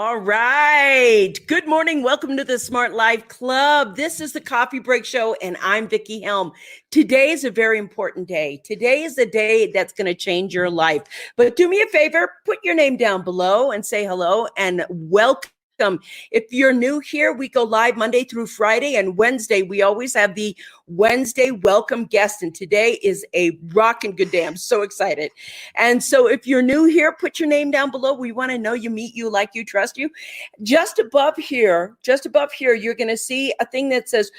All right. Good morning. Welcome to the Smart Life Club. This is the Coffee Break Show, and I'm Vicki Helm. Today is a very important day. Today is the day that's going to change your life. But do me a favor, put your name down below and say hello and welcome. If you're new here, we go live Monday through Friday, and Wednesday, we always have the Wednesday welcome guest. And today is a rockin' good day. I'm so excited. And so if you're new here, put your name down below. We want to know you, meet you, like you, trust you. Just above here, you're going to see a thing that says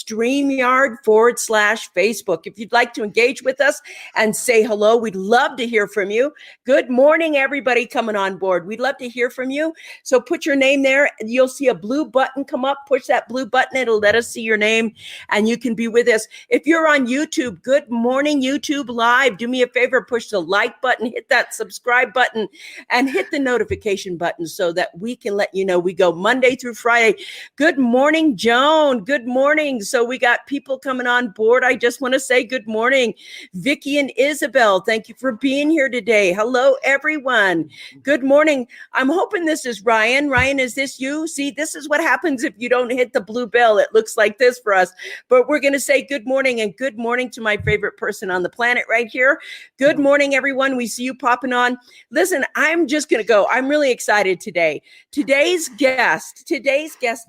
StreamYard/Facebook. If you'd like to engage with us and say hello, we'd love to hear from you. Good morning, everybody coming on board. We'd love to hear from you. So put your name there. You'll see a blue button come up. Push that blue button. It'll let us see your name and you can be with us. If you're on YouTube, good morning, YouTube Live. Do me a favor, push the like button, hit that subscribe button, and hit the notification button so that we can let you know we go Monday through Friday. Good morning, Joan. Good morning. So we got people coming on board. I just want to say good morning, Vicki and Isabelle. Thank you for being here today. Hello, everyone. Good morning. I'm hoping this is Ryan. Ryan, is this you? See, this is what happens if you don't hit the blue bell. It looks like this for us. But we're going to say good morning, and good morning to my favorite person on the planet right here. Good morning, everyone. We see you popping on. Listen, I'm just going to go. I'm really excited today. Today's guest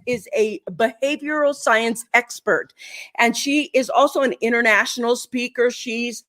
is a behavioral science expert. And she is also an international speaker. She's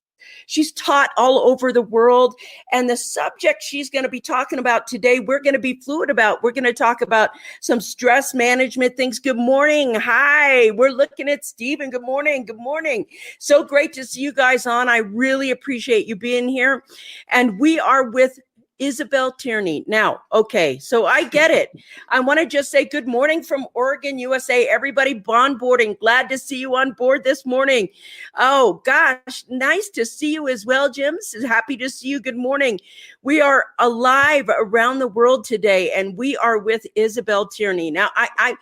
taught all over the world. And the subject she's going to be talking about today, we're going to be fluid about. We're going to talk about some stress management things. Good morning. Hi. We're looking at Stephen. Good morning. Good morning. So great to see you guys on. I really appreciate you being here. And we are with Isabelle Tierney. Now, okay, so I get it. I want to just say good morning from Oregon, USA. Everybody onboarding. Glad to see you on board this morning. Oh, gosh, nice to see you as well, Jim. Happy to see you. Good morning. We are alive around the world today, and we are with Isabelle Tierney. Now, I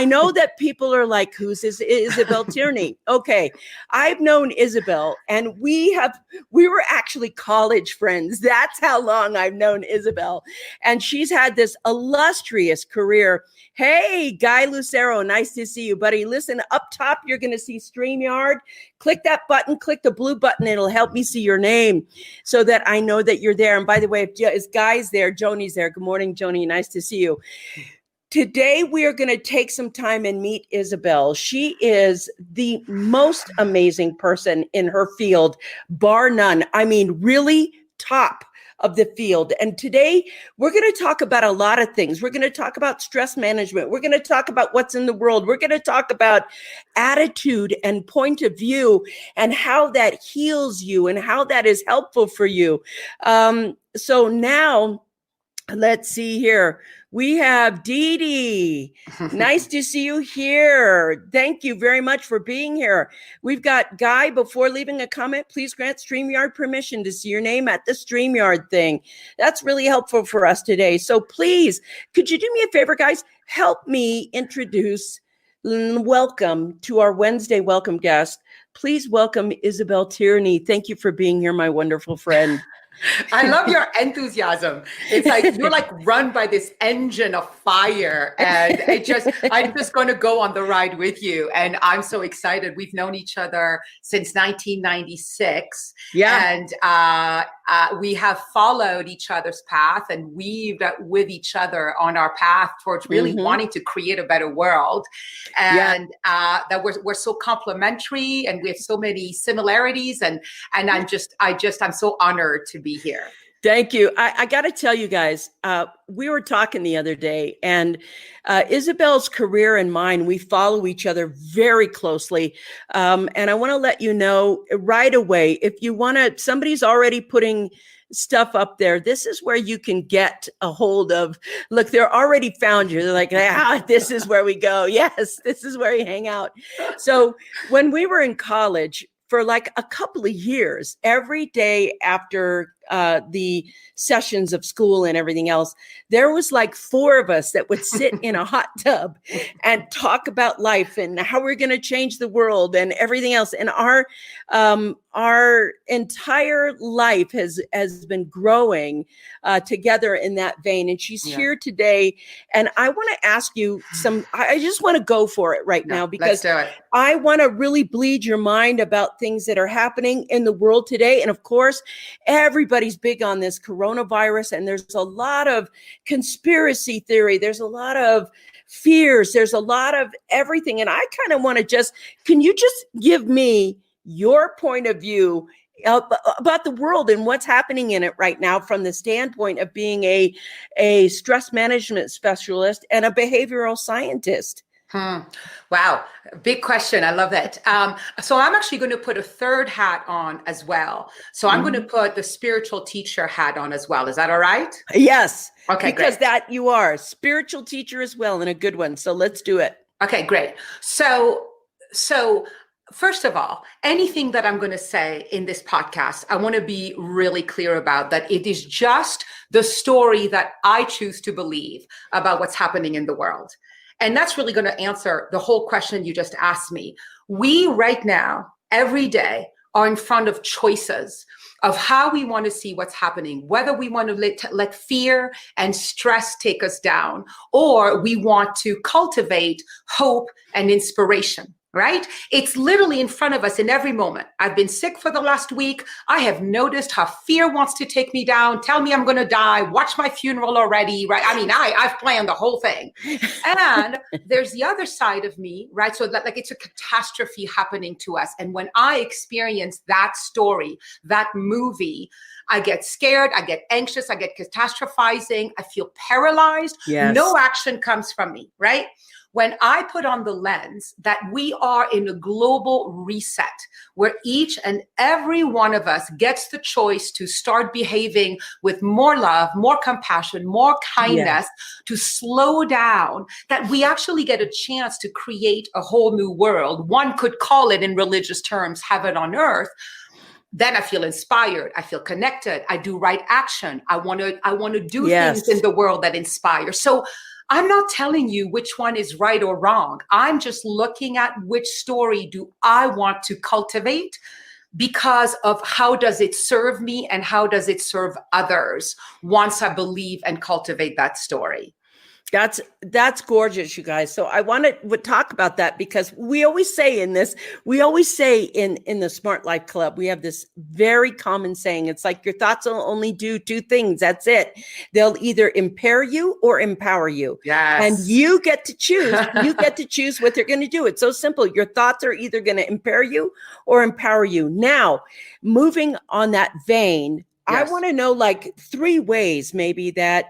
know that people are like, who's Isabelle Tierney? Okay, I've known Isabelle, and we were actually college friends. That's how long I've known Isabelle, and she's had this illustrious career. Hey, Guy Lucero, nice to see you, buddy. Listen, up top, you're going to see StreamYard. Click that button, click the blue button. It'll help me see your name so that I know that you're there. And by the way, if Guy's there, Joni's there. Good morning, Joni. Nice to see you. Today, we are going to take some time and meet Isabelle. She is the most amazing person in her field, bar none. I mean, really top of the field. And today we're going to talk about a lot of things. We're going to talk about stress management. We're going to talk about what's in the world. We're going to talk about attitude and point of view and how that heals you and how that is helpful for you. So now let's see here. We have Dee Dee. Nice to see you here. Thank you very much for being here. We've got Guy. Before leaving a comment, please grant StreamYard permission to see your name at the StreamYard thing. That's really helpful for us today. So please, could you do me a favor, guys? Help me introduce, welcome to our Wednesday welcome guest. Please welcome Isabelle Tierney. Thank you for being here, my wonderful friend. I love your enthusiasm. It's like you're like run by this engine of fire, and I'm just going to go on the ride with you. And I'm so excited. We've known each other since 1996. Yeah. And we have followed each other's path and weaved with each other on our path towards really wanting to create a better world. And that we're so complementary, and we have so many similarities. And I'm so honored to be here. Thank you. I got to tell you guys, we were talking the other day, and Isabelle's career and mine, we follow each other very closely. And I want to let you know right away, if you want to, somebody's already putting stuff up there. This is where you can get a hold of, look, they're already found you. They're like, this is where we go. Yes, this is where we hang out. So when we were in college, for like a couple of years, every day after the sessions of school and everything else, there was like 4 of us that would sit in a hot tub and talk about life and how we're going to change the world and everything else. And our our entire life has been growing together in that vein. And she's here today. And I want to ask you I just want to go for it right now, because I want to really bleed your mind about things that are happening in the world today. And of course, everybody's big on this coronavirus, and there's a lot of conspiracy theory. There's a lot of fears. There's a lot of everything. And I kind of want to can you just give me your point of view about the world and what's happening in it right now from the standpoint of being a stress management specialist and a behavioral scientist? Wow. Big question. I love that. So I'm actually going to put a third hat on as well. So I'm going to put the spiritual teacher hat on as well. Is that all right? Yes. Okay, because great. that you are a spiritual teacher as well, and a good one. So let's do it. Okay, great. So first of all, anything that I'm going to say in this podcast, I want to be really clear about that it is just the story that I choose to believe about what's happening in the world. And that's really going to answer the whole question you just asked me. We right now, every day, are in front of choices of how we want to see what's happening, whether we want to let fear and stress take us down, or we want to cultivate hope and inspiration. Right? It's literally in front of us in every moment. I've been sick for the last week. I have noticed how fear wants to take me down, tell me I'm going to die, watch my funeral already, right? I mean, I've planned the whole thing. And there's the other side of me, right? So that, like, it's a catastrophe happening to us. And when I experience that story, that movie, I get scared, I get anxious, I get catastrophizing, I feel paralyzed. Yes. No action comes from me, right? When I put on the lens that we are in a global reset where each and every one of us gets the choice to start behaving with more love, more compassion, more kindness, to slow down, that we actually get a chance to create a whole new world. One could call it in religious terms, heaven on earth. Then I feel inspired. I feel connected. I do right action. I want to do things in the world that inspire. So I'm not telling you which one is right or wrong. I'm just looking at which story do I want to cultivate because of how does it serve me and how does it serve others once I believe and cultivate that story. That's gorgeous, you guys. So I want to talk about that because we always say in the Smart Life Club, we have this very common saying. It's like your thoughts will only do two things. That's it. They'll either impair you or empower you. Yes. And you get to choose. You get to choose what they're going to do. It's so simple. Your thoughts are either going to impair you or empower you. Now, moving on that vein, I want to know like 3 ways maybe that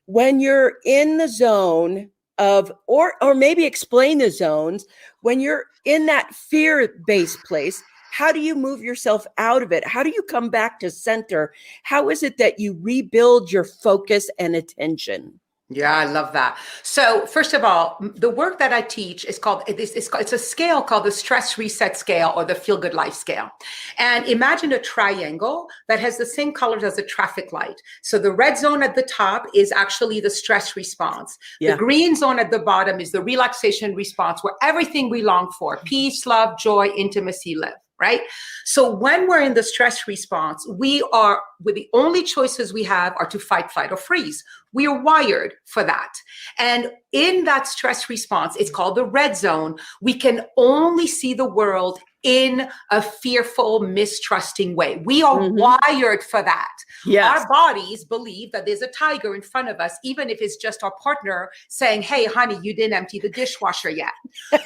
when you're in the zone of, or maybe explain the zones, when you're in that fear-based place, how do you move yourself out of it? How do you come back to center? How is it that you rebuild your focus and attention? Yeah, I love that. So first of all, the work that I teach is it's a scale called the stress reset scale or the feel good life scale. And imagine a triangle that has the same colors as a traffic light. So the red zone at the top is actually the stress response. Yeah. The green zone at the bottom is the relaxation response, where everything we long for, peace, love, joy, intimacy, live. Right? So when we're in the stress response, with the only choices we have are to fight, flight, or freeze. We are wired for that. And in that stress response, it's called the red zone. We can only see the world in a fearful, mistrusting way. We are wired for that. Yes. Our bodies believe that there's a tiger in front of us, even if it's just our partner saying, hey, honey, you didn't empty the dishwasher yet.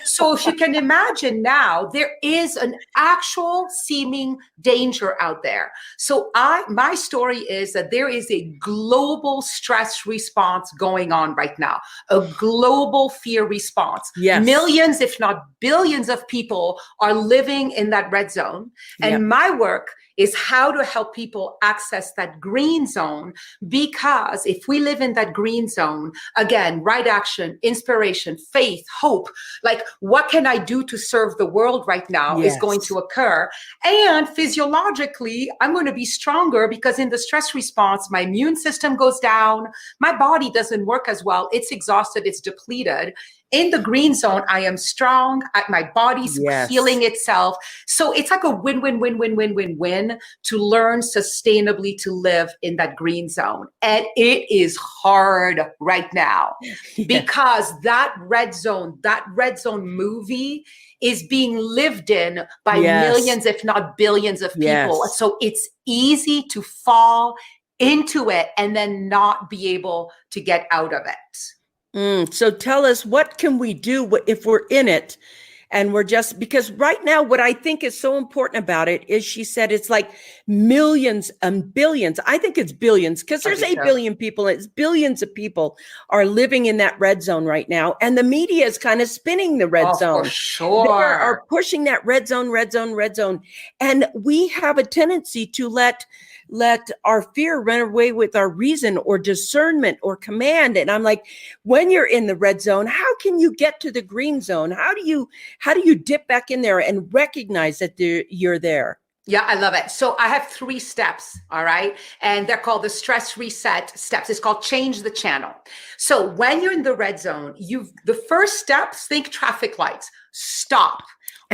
So if you can imagine now, there is an actual seeming danger out there. So my story is that there is a global stress response going on right now, a global fear response. Yes. Millions, if not billions of people are living in that red zone. And my work is how to help people access that green zone, because if we live in that green zone, again, right action, inspiration, faith, hope, like what can I do to serve the world right now is going to occur. And physiologically, I'm going to be stronger because in the stress response, my immune system goes down, my body doesn't work as well, it's exhausted, it's depleted. In the green zone, I am strong. My body's healing itself. So it's like a win-win-win-win-win-win-win to learn sustainably to live in that green zone. And it is hard right now because that red zone movie is being lived in by millions, if not billions of people. So it's easy to fall into it and then not be able to get out of it. So tell us, what can we do if we're in it? And we're just, because right now, what I think is so important about it is she said it's like millions and billions. I think it's billions because there's 8 billion people. It's billions of people are living in that red zone right now. And the media is kind of spinning the red zone. For sure. They are pushing that red zone. And we have a tendency to let our fear run away with our reason or discernment or command. And I'm like, when you're in the red zone, how can you get to the green zone? How do you dip back in there and recognize that you're there? Yeah, I love it. So I have 3 steps, all right? And they're called the stress reset steps. It's called change the channel. So when you're in the red zone, the first steps, think traffic lights, stop.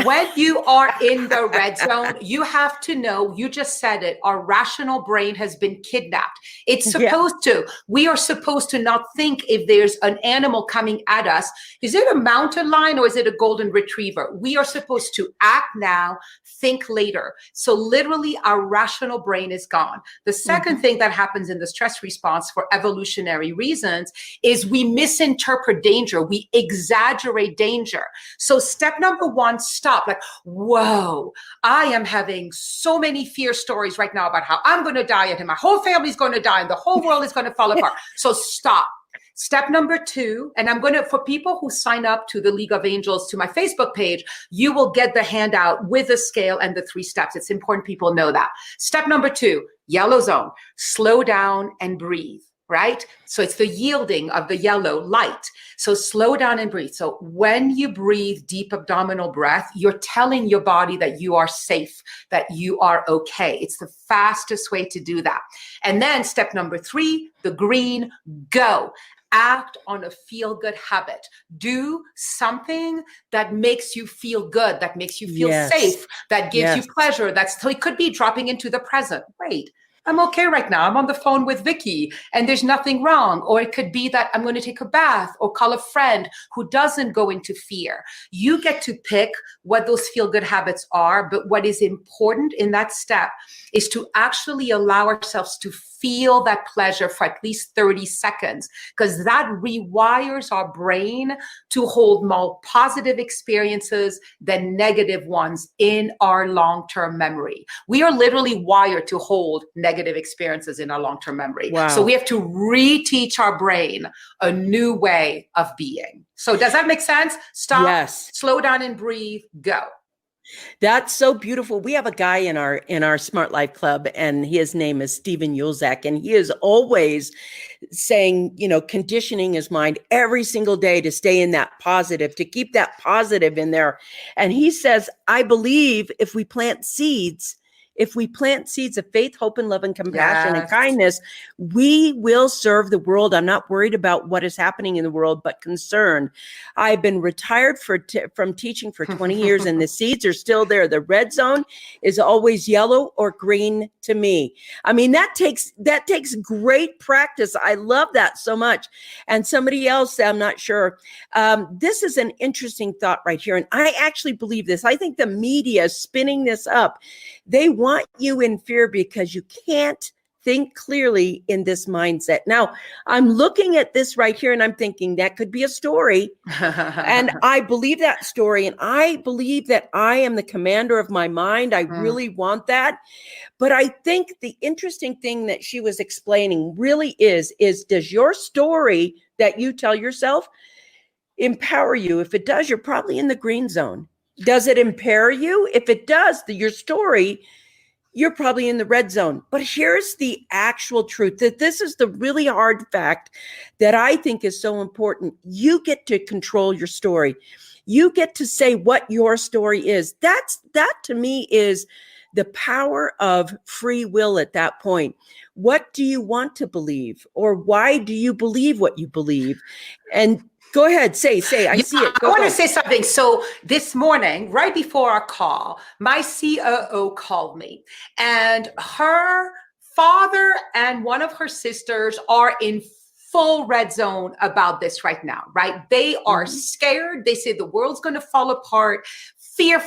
When you are in the red zone, you have to know, you just said it, our rational brain has been kidnapped. It's supposed to. We are supposed to not think if there's an animal coming at us. Is it a mountain lion or is it a golden retriever? We are supposed to act now, think later. So literally our rational brain is gone. The second thing that happens in the stress response for evolutionary reasons is we misinterpret danger. We exaggerate danger. So step number 1, stop. Like, whoa, I am having so many fear stories right now about how I'm going to die and my whole family's going to die and the whole world is going to fall apart. So stop. Step number 2, and I'm going to, for people who sign up to the League of Angels, to my Facebook page, you will get the handout with the scale and the 3 steps. It's important people know that. Step number 2, yellow zone, slow down and breathe. Right? So it's the yielding of the yellow light. So slow down and breathe. So when you breathe deep abdominal breath, you're telling your body that you are safe, that you are okay. It's the fastest way to do that. And then step number 3, the green, go. Act on a feel-good habit. Do something that makes you feel good, that makes you feel safe, that gives you pleasure. So it could be dropping into the present. Wait, I'm okay right now. I'm on the phone with Vicky and there's nothing wrong. Or it could be that I'm going to take a bath or call a friend who doesn't go into fear. You get to pick what those feel-good habits are. But what is important in that step is to actually allow ourselves to feel that pleasure for at least 30 seconds, because that rewires our brain to hold more positive experiences than negative ones in our long-term memory. We are literally wired to hold negative experiences in our long-term memory. Wow. So we have to reteach our brain a new way of being. So does that make sense? Stop, slow down and breathe, go. That's so beautiful. We have a guy in our Smart Life Club, and his name is Stephen Yulzak, and he is always saying, conditioning his mind every single day to stay in that positive, to keep that positive in there. And he says, I believe if we plant seeds of faith, hope, and love and compassion and kindness, we will serve the world. I'm not worried about what is happening in the world, but concerned. I've been retired from teaching for 20 years, and the seeds are still there. The red zone is always yellow or green to me. I mean, that takes great practice. I love that so much. And somebody else, I'm not sure. This is an interesting thought right here. And I actually believe this. I think the media is spinning this up. They want you in fear because you can't think clearly in this mindset. Now, I'm looking at this right here and I'm thinking that could be a story. And I believe that story. And I believe that I am the commander of my mind. I really want that. But I think the interesting thing that she was explaining really is does your story that you tell yourself empower you? If it does, you're probably in the green zone. Does it impair you? If it does, your story, you're probably in the red zone. But here's the actual truth, that this is the really hard fact that I think is so important. You get to control your story. You get to say what your story is. That to me is the power of free will at that point. What do you want to believe? Or why do you believe what you believe? And Go ahead. Say. I see it. I want to say something. So this morning, right before our call, my COO called me, and her father and one of her sisters are in full red zone about this right now, right? They are scared. They say the world's going to fall apart. Fear.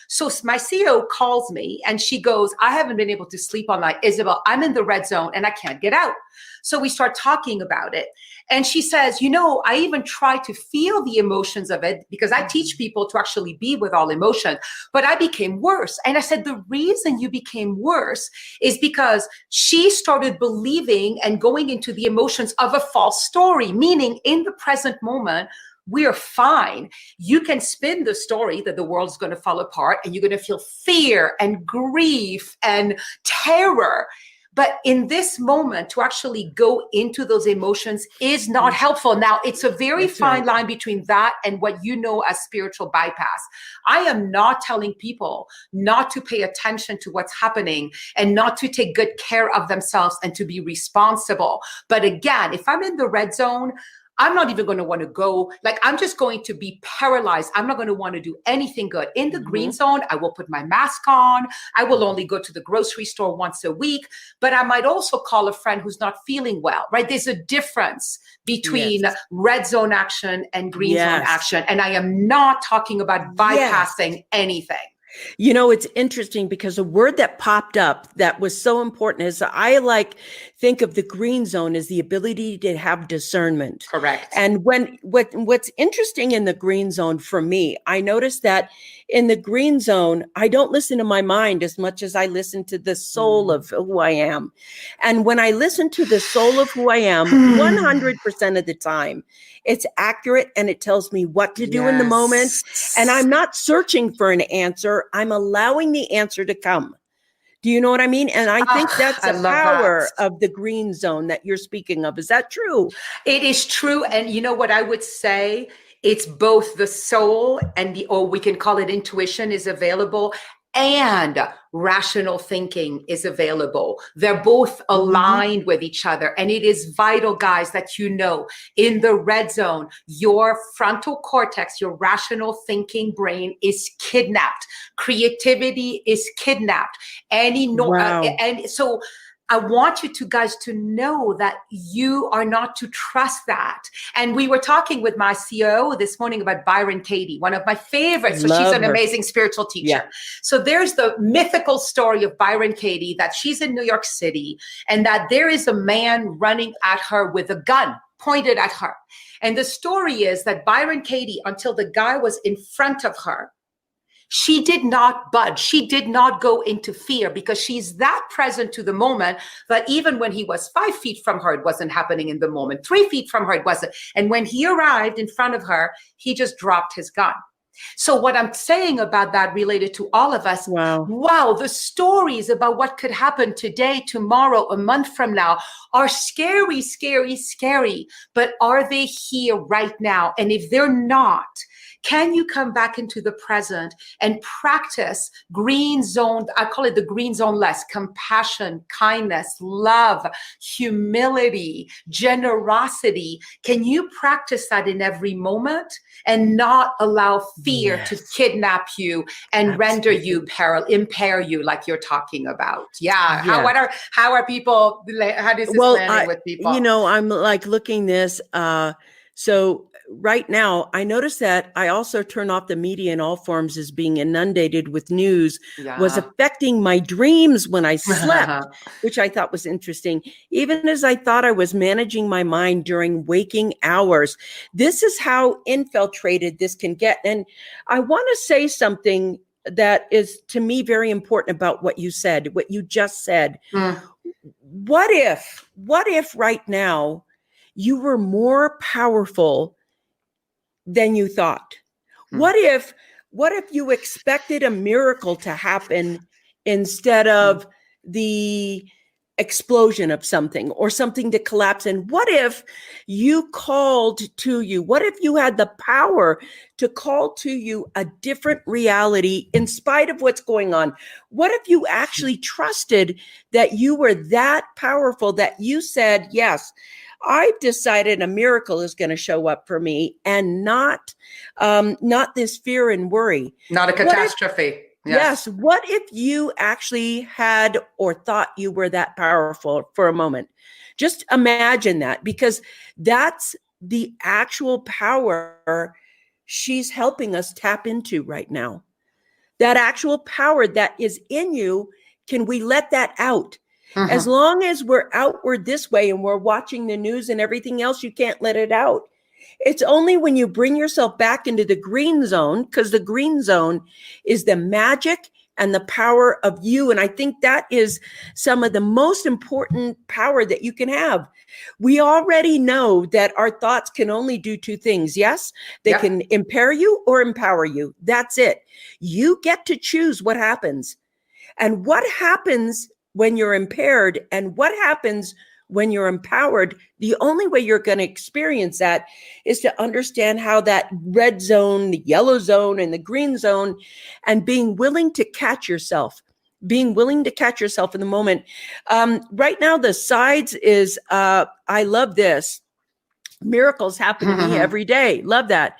So my CEO calls me and she goes, I haven't been able to sleep all night. Isabelle, I'm in the red zone and I can't get out. So we start talking about it. And she says, I even try to feel the emotions of it because I teach people to actually be with all emotion, but I became worse. And I said, the reason you became worse is because she started believing and going into the emotions of a false story, meaning in the present moment, we're fine. You can spin the story that the world's going to fall apart and you're going to feel fear and grief and terror. But in this moment, to actually go into those emotions is not helpful. Now, it's a very fine line between that and what you know as spiritual bypass. I am not telling people not to pay attention to what's happening and not to take good care of themselves and to be responsible. But again, if I'm in the red zone, I'm not even going to want to go. Like, I'm just going to be paralyzed. I'm not going to want to do anything good. In the green zone, I will put my mask on. I will only go to the grocery store once a week. But I might also call a friend who's not feeling well, right? There's a difference between red zone action and green zone action. And I am not talking about bypassing anything. It's interesting because a word that popped up that was so important is I think of the green zone as the ability to have discernment. Correct. And what's interesting in the green zone for me, I noticed that in the green zone, I don't listen to my mind as much as I listen to the soul of who I am. And when I listen to the soul of who I am, 100% of the time, it's accurate and it tells me what to do in the moment. And I'm not searching for an answer. I'm allowing the answer to come. Do you know what I mean? And I think that's the power of the green zone that you're speaking of. Is that true? It is true. And you know what I would say? It's both the soul and or we can call it intuition is available, and rational thinking is available. They're both aligned with each other. And it is vital, guys, that in the red zone, your frontal cortex, your rational thinking brain is kidnapped. Creativity is kidnapped. And so I want you guys to know that you are not to trust that. And we were talking with my COO this morning about Byron Katie, one of my favorites. So she's an amazing spiritual teacher. Yeah. So there's the mythical story of Byron Katie that she's in New York City and that there is a man running at her with a gun pointed at her. And the story is that Byron Katie, until the guy was in front of her, she did not budge. She did not go into fear because she's that present to the moment that even when he was 5 feet from her, it wasn't happening in the moment. 3 feet from her, it wasn't. And when he arrived in front of her, he just dropped his gun. So what I'm saying about that related to all of us, wow, the stories about what could happen today, tomorrow, a month from now are scary, scary, scary. But are they here right now? And if they're not, can you come back into the present and practice green zone? I call it the green zone less: compassion, kindness, love, humility, generosity. Can you practice that in every moment and not allow fear to kidnap you and render you impair you like you're talking about? How are people, how does this landing with people? I'm looking this, so right now, I noticed that I also turn off the media in all forms as being inundated with news was affecting my dreams when I slept, which I thought was interesting. Even as I thought I was managing my mind during waking hours. This is how infiltrated this can get. And I want to say something that is to me very important about what you said, what you just said. What if right now you were more powerful than you thought? What if you expected a miracle to happen instead of the explosion of something or something to collapse? And what if you what if you had the power to call to you a different reality in spite of what's going on? What if you actually trusted that you were that powerful that you said, yes, I've decided a miracle is going to show up for me, and not this fear and worry. Not a catastrophe. Yes. What if you actually had or thought you were that powerful for a moment? Just imagine that, because that's the actual power she's helping us tap into right now. That actual power that is in you, can we let that out? As long as we're outward this way and we're watching the news and everything else, you can't let it out. It's only when you bring yourself back into the green zone, because the green zone is the magic and the power of you. And I think that is some of the most important power that you can have. We already know that our thoughts can only do two things. Yes, they can impair you or empower you. That's it. You get to choose what happens. And what happens when you're impaired and what happens when you're empowered, the only way you're going to experience that is to understand how that red zone, the yellow zone, and the green zone, and being willing to catch yourself, in the moment. Right now, the sides is, I love this. Miracles happen to me every day. Love that.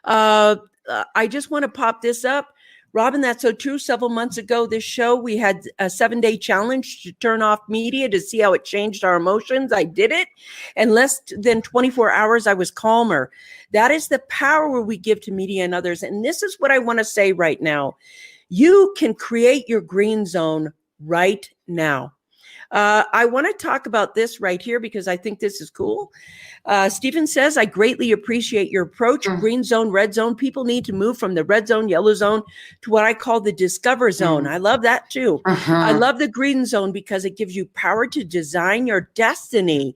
I just want to pop this up. Robin, that's so true. Several months ago, this show, we had a 7-day challenge to turn off media to see how it changed our emotions. I did it. In less than 24 hours, I was calmer. That is the power we give to media and others. And this is what I want to say right now. You can create your green zone right now. I want to talk about this right here because I think this is cool. Stephen says, I greatly appreciate your approach. Green zone, red zone. People need to move from the red zone, yellow zone to what I call the discover zone. I love that too. I love the green zone because it gives you power to design your destiny.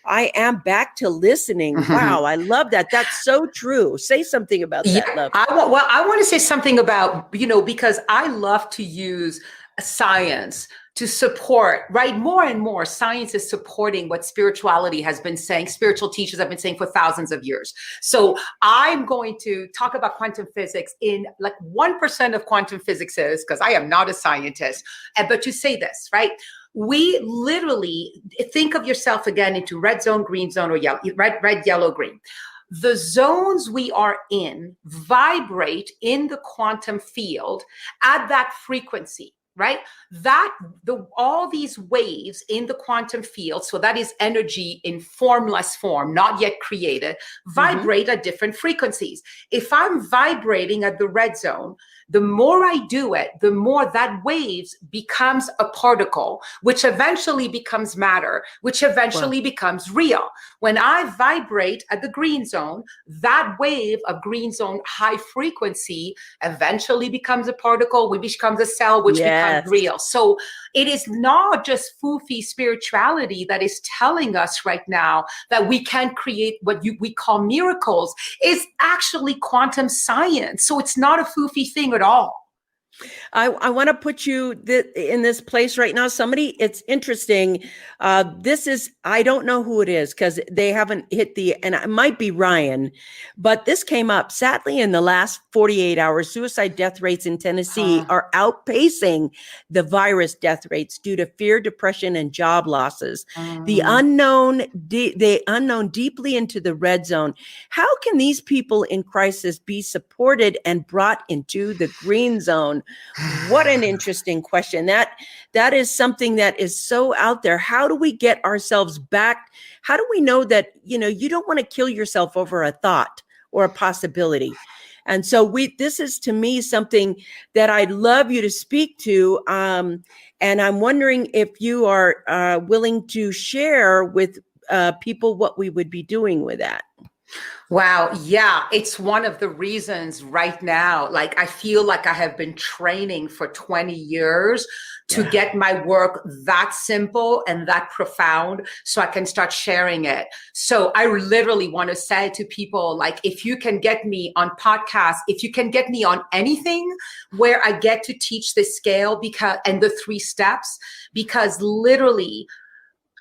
I am back to listening. Wow, I love that. That's so true. Say something about that, love. I want to say something about, because I love to use science to support, right? More and more science is supporting what spirituality has been saying, spiritual teachers have been saying for thousands of years. So I'm going to talk about quantum physics in like 1% of quantum physics is, because I am not a scientist, but to say this, right? We literally think of yourself again into red zone, green zone, or yellow, red, yellow, green. The zones we are in vibrate in the quantum field at that frequency. Right? All these waves in the quantum field, so that is energy in formless form, not yet created, vibrate at different frequencies. If I'm vibrating at the red zone, the more I do it, the more that waves becomes a particle, which eventually becomes matter, which eventually becomes real. When I vibrate at the green zone, that wave of green zone high frequency eventually becomes a particle, which becomes a cell, which becomes real. So it is not just foofy spirituality that is telling us right now that we can create what we call miracles. It's actually quantum science. So it's not a foofy thing at all. I want to put you in this place right now. Somebody, it's interesting. This is, I don't know who it is because they haven't hit and it might be Ryan, but this came up. Sadly, in the last 48 hours, suicide death rates in Tennessee are outpacing the virus death rates due to fear, depression, and job losses. The unknown deeply into the red zone. How can these people in crisis be supported and brought into the green zone? What an interesting question. That is something that is so out there. How do we get ourselves back? How do we know that, you don't want to kill yourself over a thought or a possibility? And so this is to me something that I'd love you to speak to. And I'm wondering if you are willing to share with people what we would be doing with that. Wow. Yeah. It's one of the reasons right now, like I feel like I have been training for 20 years to get my work that simple and that profound so I can start sharing it. So I literally want to say to people, like, if you can get me on podcasts, if you can get me on anything where I get to teach this scale and the 3 steps, because literally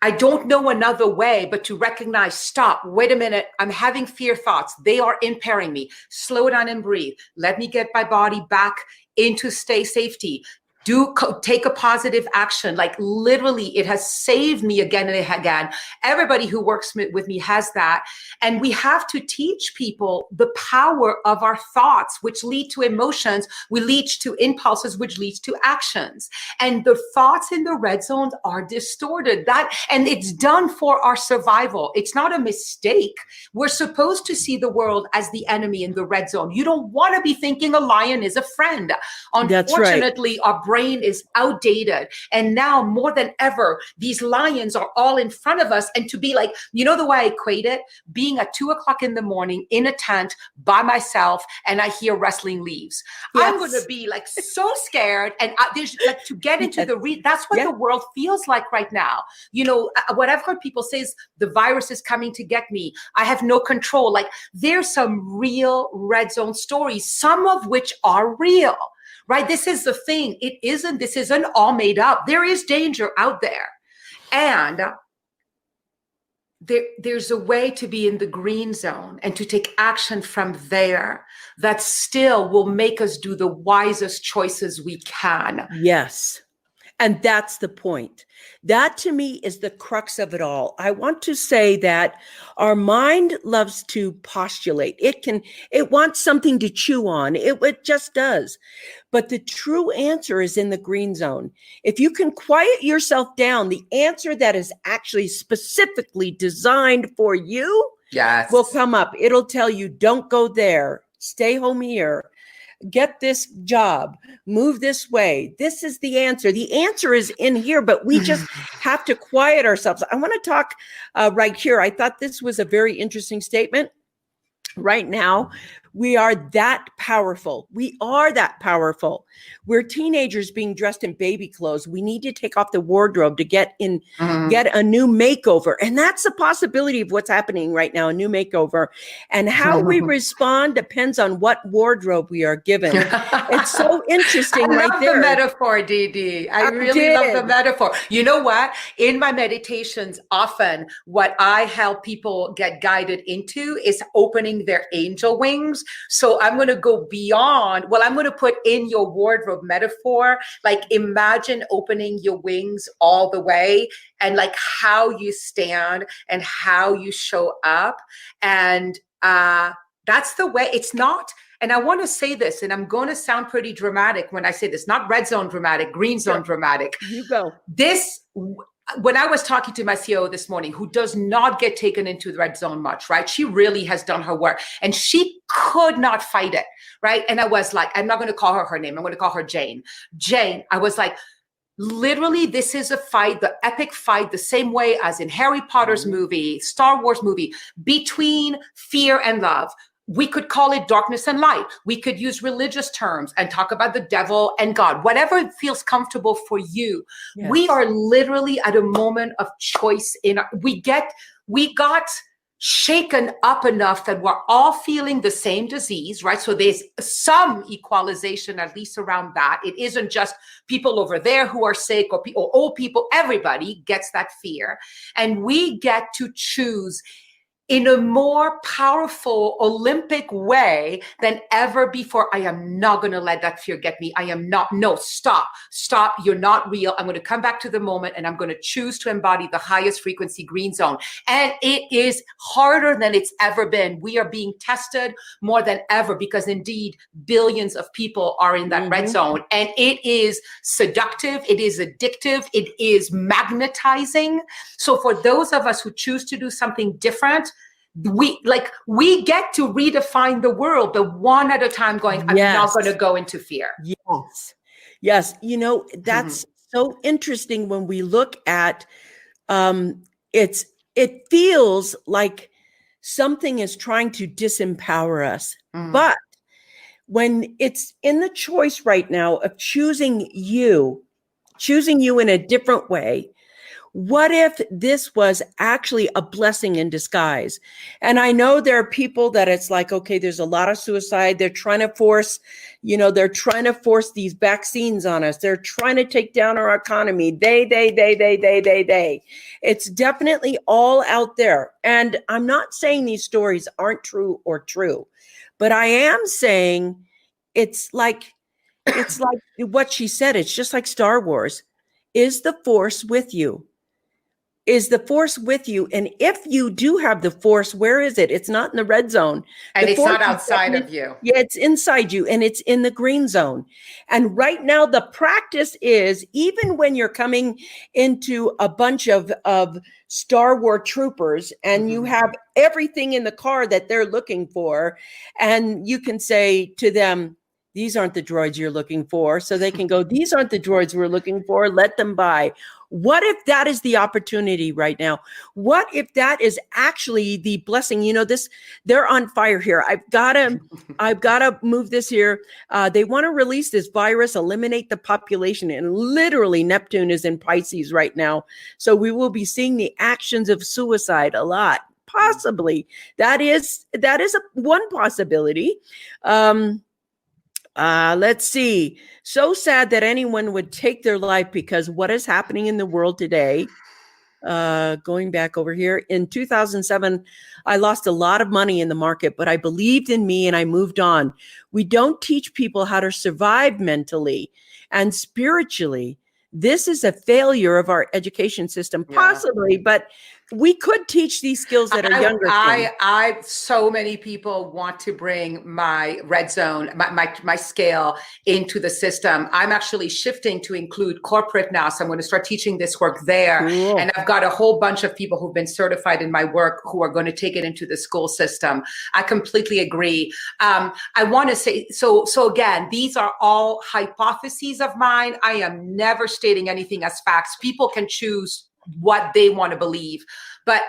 I don't know another way but to recognize, stop, wait a minute, I'm having fear thoughts. They are impairing me. Slow down and breathe. Let me get my body back into safety. take a positive action. Like literally, it has saved me again and again. Everybody who works with me has that. And we have to teach people the power of our thoughts, which lead to emotions, we lead to impulses, which leads to actions. And the thoughts in the red zones are distorted. And it's done for our survival. It's not a mistake. We're supposed to see the world as the enemy in the red zone. You don't want to be thinking a lion is a friend. Unfortunately, our brain is outdated. And now more than ever, these lions are all in front of us. And to be like, you know, the way I equate it, being at 2:00 in the morning in a tent by myself and I hear rustling leaves. Yes. I'm going to be like so scared. And there's like to get into that's what the world feels like right now. You know, what I've heard people say is the virus is coming to get me. I have no control. Like there's some real red zone stories, some of which are real. Right? This is the thing. This isn't all made up. There is danger out there. And there's a way to be in the green zone and to take action from there that still will make us do the wisest choices we can. Yes. And that's the point. That to me is the crux of it all. I want to say that our mind loves to postulate. It wants something to chew on. It just does. But the true answer is in the green zone. If you can quiet yourself down, the answer that is actually specifically designed for you will come up. It'll tell you, don't go there. Stay home here. Get this job, move this way. This is the answer. The answer is in here, but we just have to quiet ourselves. I want to talk right here. I thought this was a very interesting statement. Right now, we are that powerful. We are that powerful. We're teenagers being dressed in baby clothes. We need to take off the wardrobe to get a new makeover. And that's the possibility of what's happening right now, a new makeover. And how we respond depends on what wardrobe we are given. It's so interesting right there. I love the metaphor, Dee. I really love the metaphor. You know what? In my meditations, often what I help people get guided into is opening their angel wings. So I'm going to go beyond, I'm going to put in your wardrobe metaphor, like imagine opening your wings all the way and like how you stand and how you show up. And that's the way. It's not, and I want to say this, and I'm going to sound pretty dramatic when I say this, not red zone dramatic, green zone dramatic. You go. When I was talking to my CEO this morning, who does not get taken into the red zone much, right? She really has done her work and she could not fight it, right? And I was like, I'm not going to call her name. I'm going to call her Jane. Jane, I was like, literally, this is a fight, the epic fight, the same way as in Harry Potter's movie, Star Wars movie, between fear and love. We could call it darkness and light. We could use religious terms and talk about the devil and God, whatever feels comfortable for you. Yes. We are literally at a moment of choice. We got shaken up enough that we're all feeling the same disease, right? So there's some equalization, at least around that. It isn't just people over there who are sick or old people. Everybody gets that fear. And we get to choose in a more powerful Olympic way than ever before. I am not going to let that fear get me. Stop. You're not real. I'm going to come back to the moment and I'm going to choose to embody the highest frequency green zone. And it is harder than it's ever been. We are being tested more than ever because indeed billions of people are in that red zone. And it is seductive. It is addictive. It is magnetizing. So for those of us who choose to do something different, we get to redefine the world, but one at a time going, I'm not going to go into fear. Yes. You know, that's so interesting when we look at, it feels like something is trying to disempower us, but when it's in the choice right now of choosing you in a different way, what if this was actually a blessing in disguise? And I know there are people that it's like, okay, there's a lot of suicide. They're trying to force these vaccines on us. They're trying to take down our economy. They. It's definitely all out there. And I'm not saying these stories aren't true, but I am saying it's like It's like what she said. It's just like Star Wars. Is the Force with you? Is the Force with you? And if you do have the Force, where is it? It's not in the red zone. And The it's Force not outside of you. Yeah, it's inside you, and it's in the green zone. And right now, the practice is, even when you're coming into a bunch of Star Wars troopers and you have everything in the car that they're looking for, and you can say to them, these aren't the droids you're looking for. So they can go, these aren't the droids we're looking for. Let them by. What if that is the opportunity right now? What if that is actually the blessing? You know, they're on fire here. I've got to move this here. They want to release this virus, eliminate the population, and literally Neptune is in Pisces right now. So we will be seeing the actions of suicide a lot. Possibly. That is one possibility. Let's see. So sad that anyone would take their life because what is happening in the world today. Going back over here in 2007, I lost a lot of money in the market, but I believed in me and I moved on. We don't teach people how to survive mentally and spiritually. This is a failure of our education system, possibly, but we could teach these skills that are younger. So many people want to bring my red zone, my scale into the system. I'm actually shifting to include corporate now. So I'm going to start teaching this work there. Cool. And I've got a whole bunch of people who've been certified in my work who are going to take it into the school system. I completely agree. I want to say, so again, these are all hypotheses of mine. I am never stating anything as facts. People can choose what they want to believe. But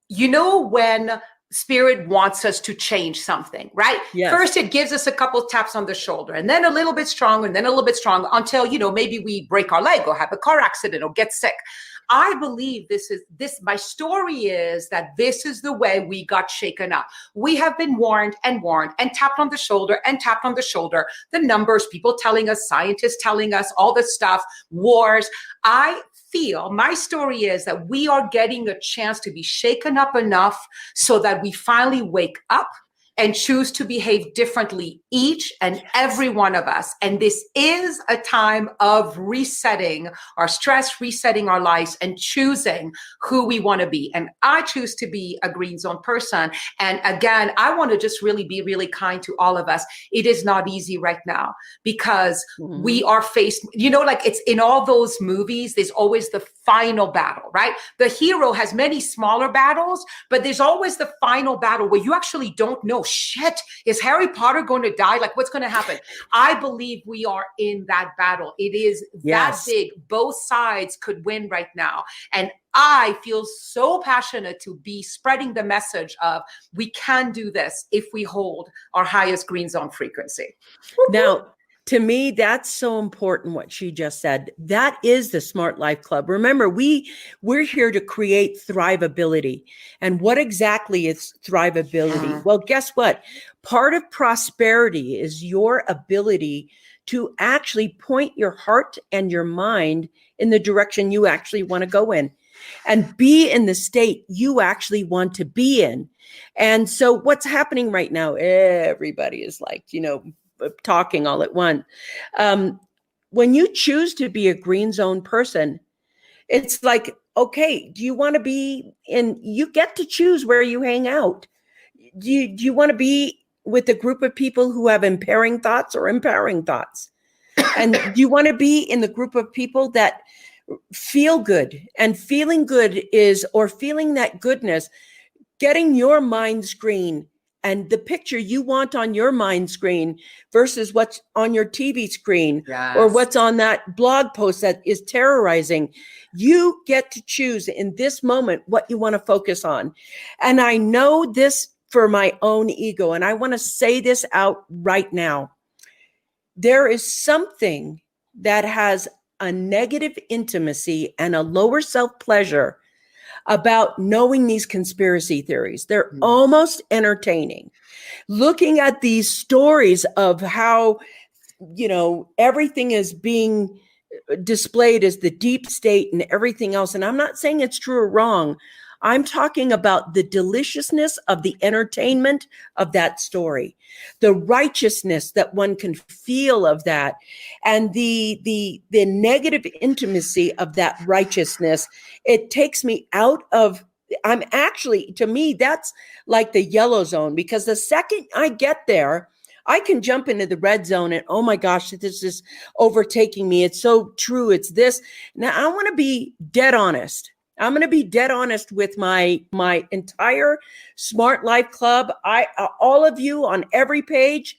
you know, when Spirit wants us to change something, right? Yes. First, it gives us a couple taps on the shoulder, and then a little bit stronger, and then a little bit stronger until, you know, maybe we break our leg or have a car accident or get sick. I believe my story is that this is the way we got shaken up. We have been warned and tapped on the shoulder and tapped on the shoulder. The numbers, people telling us, scientists telling us, all this stuff, wars. I feel my story is that we are getting a chance to be shaken up enough so that we finally wake up and choose to behave differently, each and every one of us. And this is a time of resetting our stress, resetting our lives, and choosing who we want to be. And I choose to be a green zone person. And again, I want to just really be really kind to all of us. It is not easy right now because we are faced, you know, like it's in all those movies, there's always the final battle, right? The hero has many smaller battles, but there's always the final battle where you actually don't know, shit, is Harry Potter going to die? Like, what's going to happen? I believe we are in that battle. It is that big. Both sides could win right now. And I feel so passionate to be spreading the message of we can do this if we hold our highest green zone frequency. Now, to me, that's so important what she just said. That is the Smart Life Club. Remember, we're here to create thrivability. And what exactly is thrivability? Well, guess what? Part of prosperity is your ability to actually point your heart and your mind in the direction you actually want to go in and be in the state you actually want to be in. And so what's happening right now, everybody is like, you know, talking all at once. When you choose to be a green zone person, it's like, okay, do you want to be in, you get to choose where you hang out. Do you want to be with a group of people who have impairing thoughts or empowering thoughts? And do you want to be in the group of people that feel good? And feeling good is, or feeling that goodness, getting your mind screen and the picture you want on your mind screen versus what's on your TV screen or what's on that blog post that is terrorizing. You get to choose in this moment what you want to focus on. And I know this for my own ego, and I want to say this out right now. There is something that has a negative intimacy and a lower self-pleasure about knowing these conspiracy theories. They're almost entertaining. Looking at these stories of how, you know, everything is being displayed as the deep state and everything else. And I'm not saying it's true or wrong. I'm talking about the deliciousness of the entertainment of that story, the righteousness that one can feel of that, and the negative intimacy of that righteousness. It takes me out of, I'm actually, to me, that's like the yellow zone, because the second I get there, I can jump into the red zone and, oh my gosh, this is overtaking me. It's so true. It's this. Now I want to be dead honest. I'm going to be dead honest with my entire Smart Life Club. All of you on every page,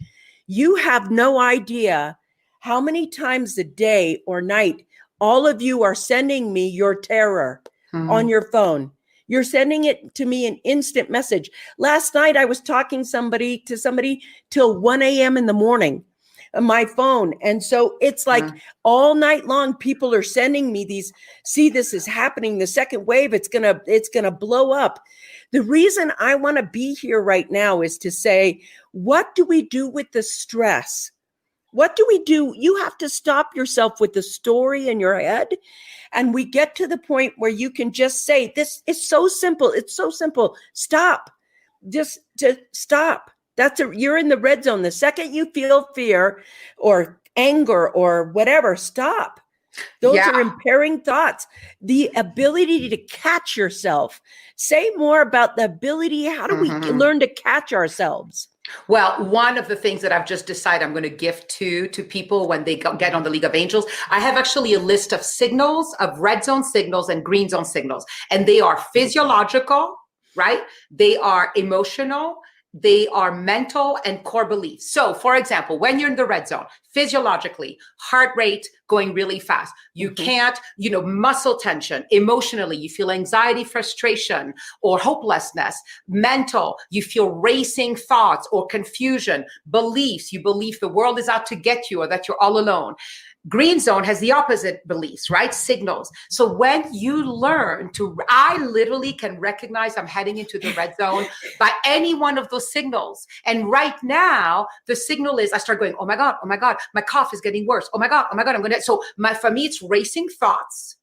you have no idea how many times a day or night all of you are sending me your terror on your phone. You're sending it to me in instant message. Last night, I was talking to somebody till 1 a.m. in the morning on my phone. And so it's like all night long, people are sending me these, see, this is happening. The second wave, it's gonna blow up. The reason I want to be here right now is to say, what do we do with the stress? What do we do? You have to stop yourself with the story in your head. And we get to the point where you can just say, this is so simple. It's so simple. Stop. Just to stop. You're in the red zone. The second you feel fear or anger or whatever, stop. Those are impairing thoughts. The ability to catch yourself. Say more about the ability. How do we learn to catch ourselves? Well, one of the things that I've just decided I'm going to gift to people when they get on the League of Angels, I have actually a list of signals, of red zone signals and green zone signals. And they are physiological, right? They are emotional, they are mental and core beliefs. So for example, when you're in the red zone, physiologically, heart rate going really fast, you can't, muscle tension, emotionally, you feel anxiety, frustration, or hopelessness. Mental, you feel racing thoughts or confusion. Beliefs, you believe the world is out to get you or that you're all alone. Green zone has the opposite beliefs, right? Signals. So when you learn I literally can recognize I'm heading into the red zone by any one of those signals. And right now, the signal is I start going, oh my God, my cough is getting worse. Oh my God, for me, it's racing thoughts.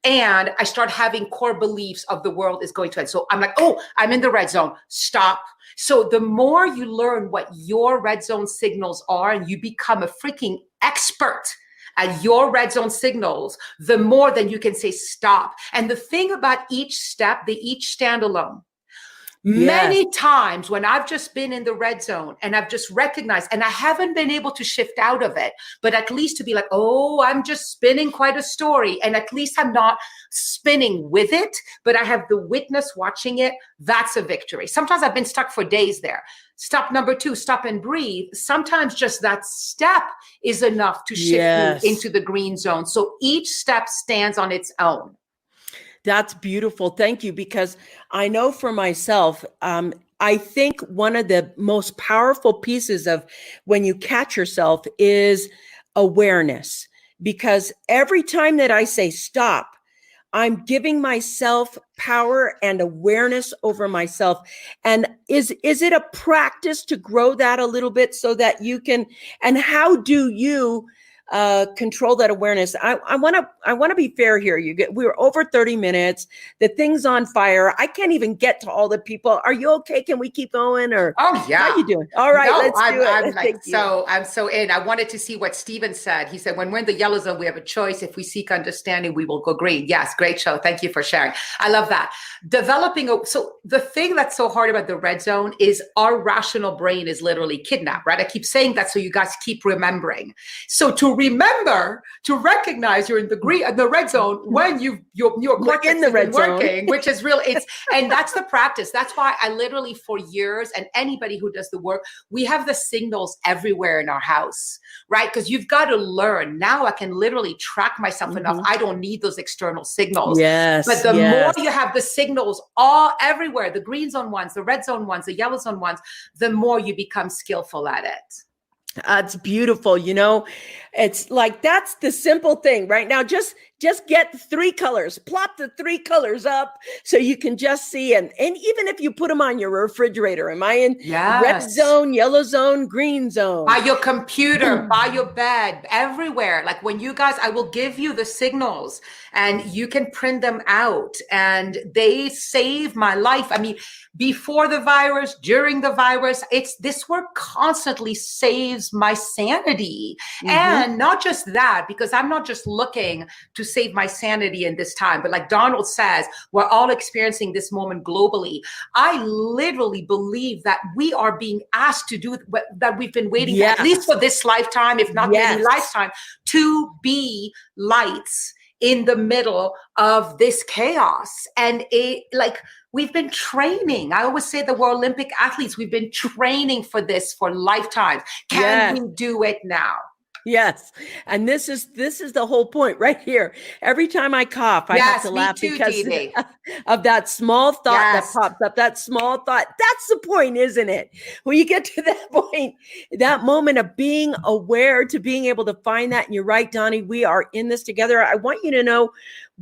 And I start having core beliefs of the world is going to end. So I'm like, oh, I'm in the red zone. Stop. So the more you learn what your red zone signals are and you become a freaking expert at your red zone signals, the more then you can say stop. And the thing about each step, they each stand alone. Many times when I've just been in the red zone and I've just recognized, and I haven't been able to shift out of it, but at least to be like, oh, I'm just spinning quite a story. And at least I'm not spinning with it, but I have the witness watching it. That's a victory. Sometimes I've been stuck for days there. Step number 2, stop and breathe. Sometimes just that step is enough to shift you into the green zone. So each step stands on its own. That's beautiful. Thank you. Because I know for myself, I think one of the most powerful pieces of when you catch yourself is awareness. Because every time that I say stop, I'm giving myself power and awareness over myself. And is it a practice to grow that a little bit so that you can, and how do you control that awareness? I want to be fair here. We're over 30 minutes. The thing's on fire. I can't even get to all the people. Are you okay? Can we keep going? Or oh yeah, how you doing? All right, let's do it. I'm so in. I wanted to see what Steven said. He said, when we're in the yellow zone, we have a choice. If we seek understanding, we will go green. Yes, great show. Thank you for sharing. I love that. So the thing that's so hard about the red zone is our rational brain is literally kidnapped, right? I keep saying that so you guys keep remembering. So to remember to recognize you're in the red zone when your cortex in the red working, which is real. And that's the practice. That's why I literally for years, and anybody who does the work, we have the signals everywhere in our house, right? Because you've got to learn. Now I can literally track myself enough. I don't need those external signals. Yes. But the more you have the signals all everywhere, the green zone ones, the red zone ones, the yellow zone ones, the more you become skillful at it. It's beautiful. It's like, that's the simple thing right now. Just get 3 colors, plop the 3 colors up so you can just see. And even if you put them on your refrigerator, am I in red zone, yellow zone, green zone? By your computer, by your bed, everywhere. Like when you guys, I will give you the signals and you can print them out, and they save my life. I mean, before the virus, during the virus, this work constantly saves my sanity. And not just that, because I'm not just looking to save my sanity in this time, but like Donald says, we're all experiencing this moment globally. I literally believe that we are being asked to do that we've been waiting, at least for this lifetime, if not many lifetime, to be lights in the middle of this chaos. And we've been training. I always say that we're Olympic athletes. We've been training for this for lifetimes. Can we do it now? Yes. And this is the whole point right here. Every time I cough, I have to laugh because of that small thought that pops up, that small thought. That's the point, isn't it? When you get to that point, that moment of being aware, to being able to find that. And you're right, Donnie, we are in this together. I want you to know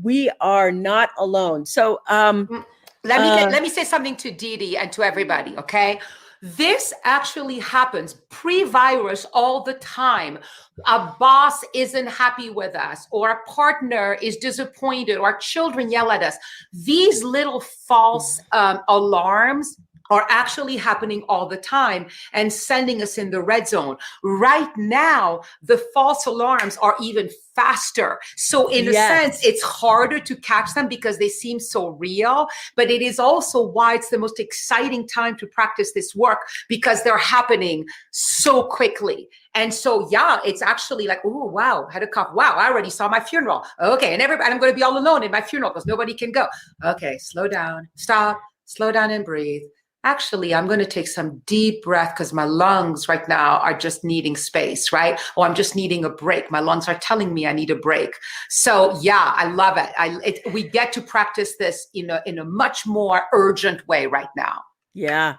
we are not alone. So let me say something to Dee and to everybody, okay? This actually happens pre-virus all the time. A boss isn't happy with us, or a partner is disappointed, or our children yell at us. These little false alarms are actually happening all the time and sending us in the red zone. Right now, the false alarms are even faster. So in a sense, it's harder to catch them because they seem so real, but it is also why it's the most exciting time to practice this work, because they're happening so quickly. And so, it's actually like, oh, wow, had a cough. Wow, I already saw my funeral. Okay, and I'm going to be all alone in my funeral because nobody can go. Okay, slow down, stop, slow down and breathe. Actually, I'm going to take some deep breath because my lungs right now are just needing space, right? Or I'm just needing a break. My lungs are telling me I need a break. So I love it. We get to practice this in a much more urgent way right now. Yeah.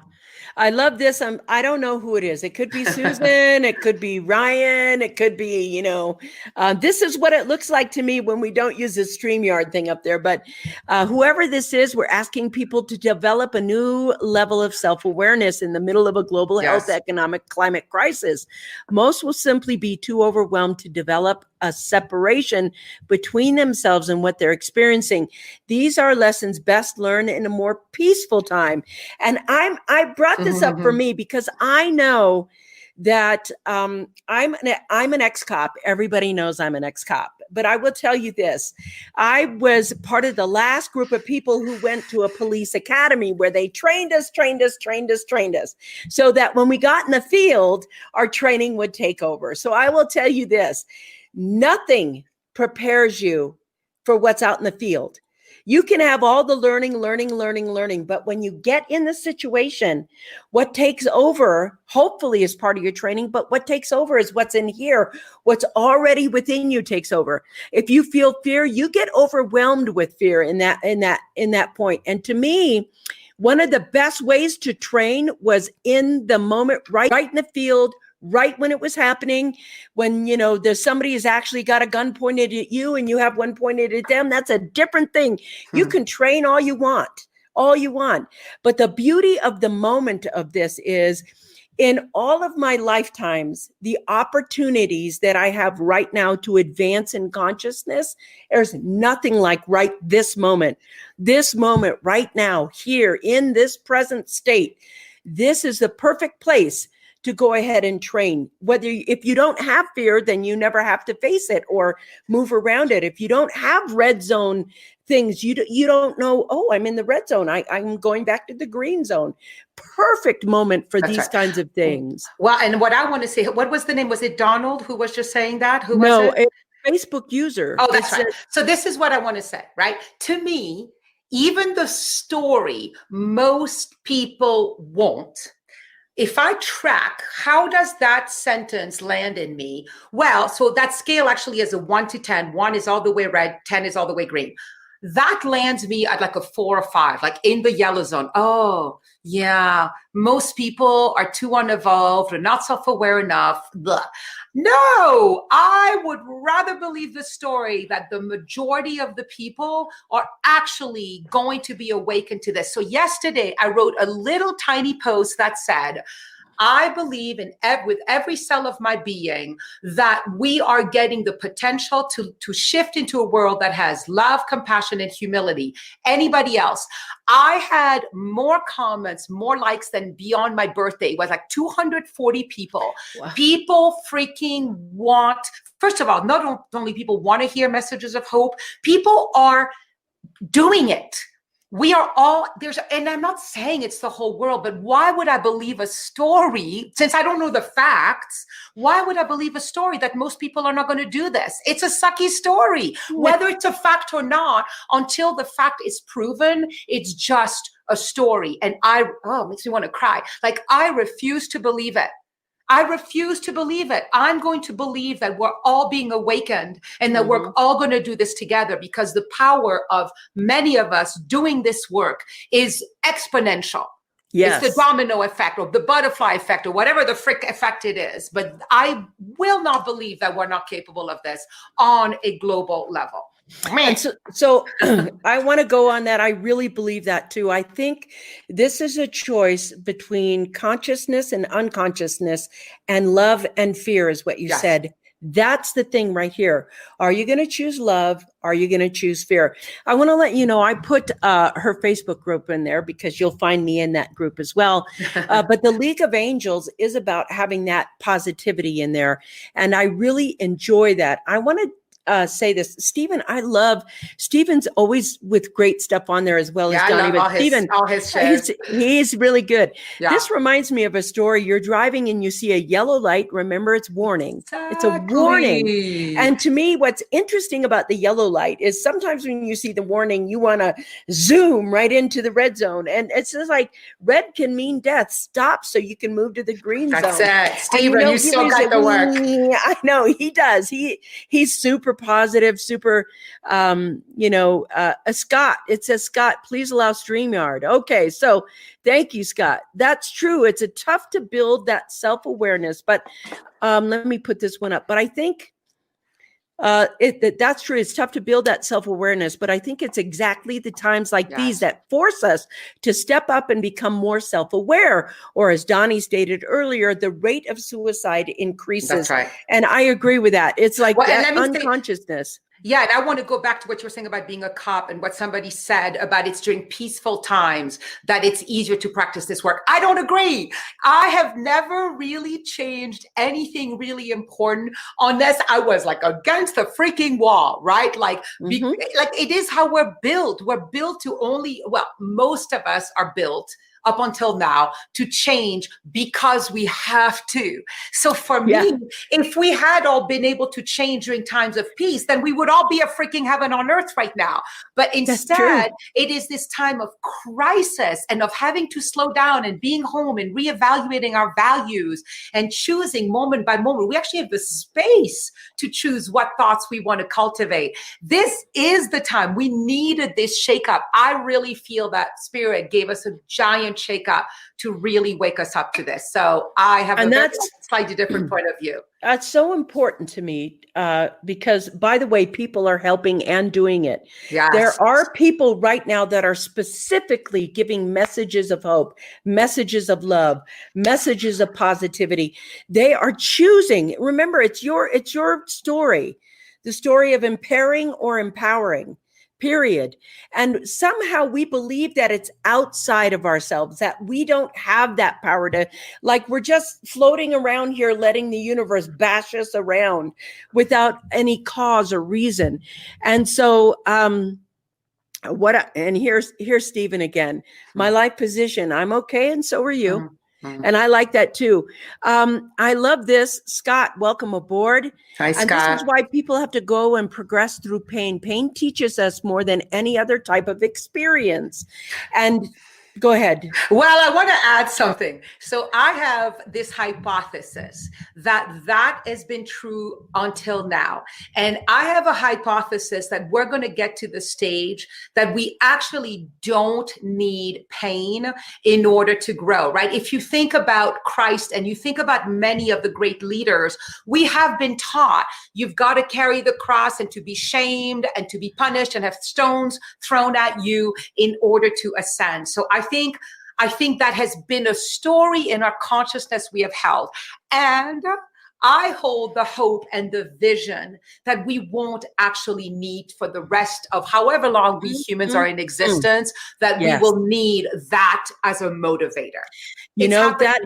I love this. I don't know who it is. It could be Susan. It could be Ryan. It could be, this is what it looks like to me when we don't use the StreamYard thing up there. But whoever this is, we're asking people to develop a new level of self-awareness in the middle of a global health, economic, climate crisis. Most will simply be too overwhelmed to develop a separation between themselves and what they're experiencing. These are lessons best learned in a more peaceful time. And I brought this up for me because I know that I'm an ex-cop. Everybody knows I'm an ex-cop. But I will tell you this. I was part of the last group of people who went to a police academy where they trained us, so that when we got in the field, our training would take over. So I will tell you this. Nothing prepares you for what's out in the field. You can have all the learning, but when you get in the situation, what takes over, hopefully is part of your training, but what takes over is what's in here. What's already within you takes over. If you feel fear, you get overwhelmed with fear in that point. And to me, one of the best ways to train was in the moment, right in the field, right when it was happening, when, there's somebody who's actually got a gun pointed at you and you have one pointed at them. That's a different thing. You can train all you want. But the beauty of the moment of this is, in all of my lifetimes, the opportunities that I have right now to advance in consciousness, there's nothing like this moment right now, here in this present state. This is the perfect place to go ahead and train. If you don't have fear, then you never have to face it or move around it. If you don't have red zone things, you don't know, I'm in the red zone. I'm going back to the green zone. Perfect moment for these kinds of things. Well, and what I want to say, what was the name? Was it Donald who was just saying that? Who was it? Facebook user. Oh, that's right. So this is what I want to say, right? To me, even the story most people won't. If I track, how does that sentence land in me? Well, so that scale actually is a 1 to 10. 1 is all the way red, 10 is all the way green. That lands me at like a 4 or 5, like in the yellow zone. Oh, yeah, most people are too unevolved or not self-aware enough. Blah. No, I would rather believe the story that the majority of the people are actually going to be awakened to this. So yesterday I wrote a little tiny post that said, I believe with every cell of my being that we are getting the potential to shift into a world that has love, compassion, and humility. Anybody else? I had more comments, more likes than beyond my birthday. It was like 240 people. Wow. People freaking want, first of all, not only people want to hear messages of hope, people are doing it. We are all and I'm not saying it's the whole world, but why would I believe a story, since I don't know the facts, why would I believe a story that most people are not going to do this? It's a sucky story, whether it's a fact or not. Until the fact is proven, it's just a story. And it makes me want to cry. Like, I refuse to believe it. I refuse to believe it. I'm going to believe that we're all being awakened and that we're all going to do this together, because the power of many of us doing this work is exponential. Yes. It's the domino effect or the butterfly effect or whatever the frick effect it is. But I will not believe that we're not capable of this on a global level. And so I want to go on that. I really believe that too. I think this is a choice between consciousness and unconsciousness, and love and fear is what you said. That's the thing right here. Are you going to choose love? Are you going to choose fear? I want to let you know, I put her Facebook group in there because you'll find me in that group as well. But the League of Angels is about having that positivity in there. And I really enjoy that. I want to say this, Stephen. I love Stephen's always with great stuff on there as well as Johnny. But Stephen, he's really good. Yeah. This reminds me of a story. You're driving and you see a yellow light. Remember, it's warning. Exactly. It's a warning. And to me, what's interesting about the yellow light is sometimes when you see the warning, you want to zoom right into the red zone. And it's just like red can mean death. Stop so you can move to the green zone. That's it. Stephen, you still got the work. I know he does. He's super positive, super, Scott, it says, Scott, please allow StreamYard. Okay. So thank you, Scott. That's true. It's tough to build that self-awareness, but let me put this one up. But I think that's true. It's tough to build that self-awareness, but I think it's exactly the times like these that force us to step up and become more self-aware. Or as Donnie stated earlier, the rate of suicide increases. That's right. And I agree with that. It's like that unconsciousness. Yeah, and I want to go back to what you were saying about being a cop and what somebody said about it's during peaceful times that it's easier to practice this work. I don't agree. I have never really changed anything really important unless I was like against the freaking wall, right? Like, like it is how we're built. We're built to most of us are built up until now to change because we have to. So for me, if we had all been able to change during times of peace, then we would all be a freaking heaven on earth right now. But instead, it is this time of crisis and of having to slow down and being home and reevaluating our values and choosing moment by moment. We actually have the space to choose what thoughts we want to cultivate. This is the time we needed this shakeup. I really feel that Spirit gave us a giant shake up to really wake us up to this. So I have a slightly different point of view. That's so important to me because, by the way, people are helping and doing it. Yes. There are people right now that are specifically giving messages of hope, messages of love, messages of positivity. They are choosing. Remember, it's your story, the story of impairing or empowering. Period. And somehow we believe that it's outside of ourselves, that we don't have that power to, like, we're just floating around here, letting the universe bash us around without any cause or reason. And so, and here's Stephen again, my life position, I'm okay. And so are you. And I like that too. I love this. Scott, welcome aboard. Hi, Scott. And this is why people have to go and progress through pain. Pain teaches us more than any other type of experience. And Go ahead. Well, I want to add something. So I have this hypothesis that has been true until now. And I have a hypothesis that we're going to get to the stage that we actually don't need pain in order to grow, right? If you think about Christ and you think about many of the great leaders, we have been taught you've got to carry the cross and to be shamed and to be punished and have stones thrown at you in order to ascend. So I think that has been a story in our consciousness we have held. And I hold the hope and the vision that we won't actually need for the rest of however long we humans are in existence, that we will need that as a motivator. You know, that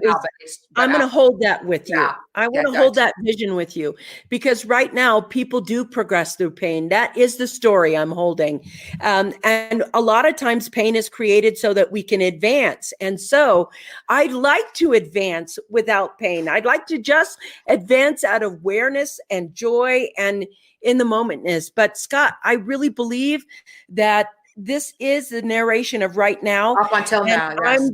is, I'm going to hold that with you. I want to hold that vision with you, because right now people do progress through pain. That is the story I'm holding. And a lot of times pain is created so that we can advance. And so I'd like to advance without pain. I'd like to just advance out of awareness and joy and in the momentness. But Scott, I really believe that this is the narration of right now. Up until now, yes.